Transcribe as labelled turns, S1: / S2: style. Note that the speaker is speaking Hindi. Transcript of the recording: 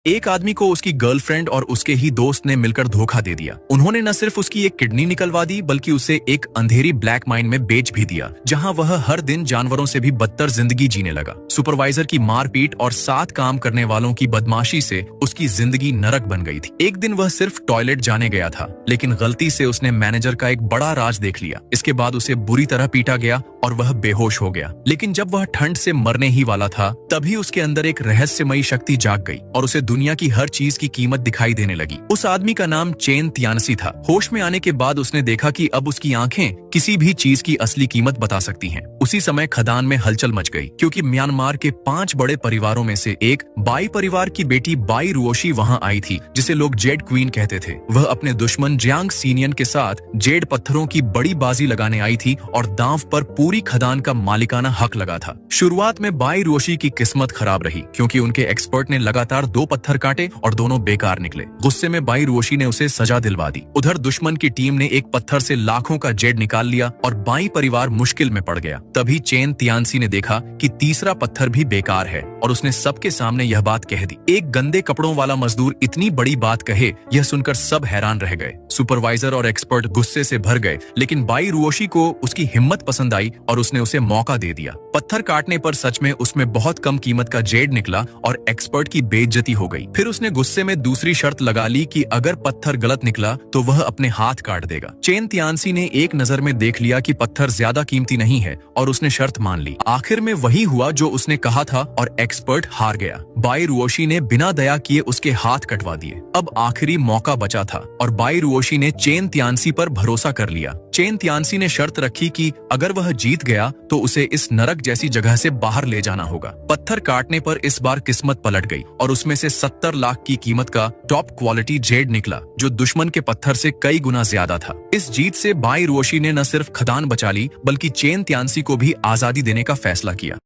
S1: एक आदमी को उसकी गर्लफ्रेंड और उसके ही दोस्त ने मिलकर धोखा दे दिया। उन्होंने न सिर्फ उसकी एक किडनी निकलवा दी बल्कि उसे एक अंधेरी ब्लैक माइन में बेच भी दिया, जहां वह हर दिन जानवरों से भी बदतर जिंदगी जीने लगा। सुपरवाइजर की मारपीट और साथ काम करने वालों की बदमाशी से उसकी जिंदगी नरक बन गई थी। एक दिन वह सिर्फ टॉयलेट जाने गया था, लेकिन गलती से उसने मैनेजर का एक बड़ा राज देख लिया। इसके बाद उसे बुरी तरह पीटा गया और वह बेहोश हो गया। लेकिन जब वह ठंड से मरने ही वाला था, तभी उसके अंदर एक रहस्यमयी शक्ति जाग गई और उसे दुनिया की हर चीज की कीमत दिखाई देने लगी। उस आदमी का नाम चेन तियानसी था। होश में आने के बाद उसने देखा कि अब उसकी आंखें किसी भी चीज की असली कीमत बता सकती हैं। उसी समय खदान में हलचल मच गई, क्योंकि म्यांमार के 5 बड़े परिवारों में से एक बाई परिवार की बेटी बाई रुओशी वहां आई थी, जिसे लोग जेड क्वीन कहते थे। वह अपने दुश्मन जियांग सीनियन के साथ जेड पत्थरों की बड़ी बाजी लगाने आई थी और दांव पर पूरी खदान का मालिकाना हक लगा था। शुरुआत में बाई रुओशी की किस्मत खराब रही, क्योंकि उनके एक्सपर्ट ने लगातार 2 पत्थर काटे और दोनों बेकार निकले। गुस्से में बाई रुओशी ने उसे सजा दिलवा दी। उधर दुश्मन की टीम ने एक पत्थर से लाखों का जेड निकाल लिया और बाई परिवार मुश्किल में पड़ गया। तभी चेन तियानसी ने देखा कि तीसरा पत्थर भी बेकार है और उसने सबके सामने यह बात कह दी। एक गंदे कपड़ों वाला मजदूर इतनी बड़ी बात कहे, यह सुनकर सब हैरान रह गए। सुपरवाइजर और एक्सपर्ट गुस्से से भर गए, लेकिन बाई रुओशी को उसकी हिम्मत पसंद आई और उसने उसे मौका दे दिया। पत्थर काटने पर सच में उसमें बहुत कम कीमत का जेड निकला और एक्सपर्ट की बेइज्जती हो गई। फिर उसने गुस्से में दूसरी शर्त लगा ली कि अगर पत्थर गलत निकला तो वह अपने हाथ काट देगा। चेन तियानसी ने एक नजर में देख लिया कि पत्थर ज्यादा कीमती नहीं है और उसने शर्त मान ली। आखिर में वही हुआ जो उसने कहा था और एक्सपर्ट हार गया। बाई रुओशी ने बिना दया किए उसके हाथ कटवा दिए। अब आखिरी मौका बचा था और बाई रुओशी ने चेन तियानसी पर भरोसा कर लिया। चेन तियानसी ने शर्त रखी कि अगर वह जीत गया तो उसे इस नरक जैसी जगह से बाहर ले जाना होगा। पत्थर काटने पर इस बार किस्मत पलट गई और उसमें से 70 लाख की कीमत का टॉप क्वालिटी जेड निकला, जो दुश्मन के पत्थर से कई गुना ज्यादा था। इस जीत से बाई रुओशी ने न सिर्फ खदान बचा ली, बल्कि चेन तियानसी को भी आजादी देने का फैसला किया।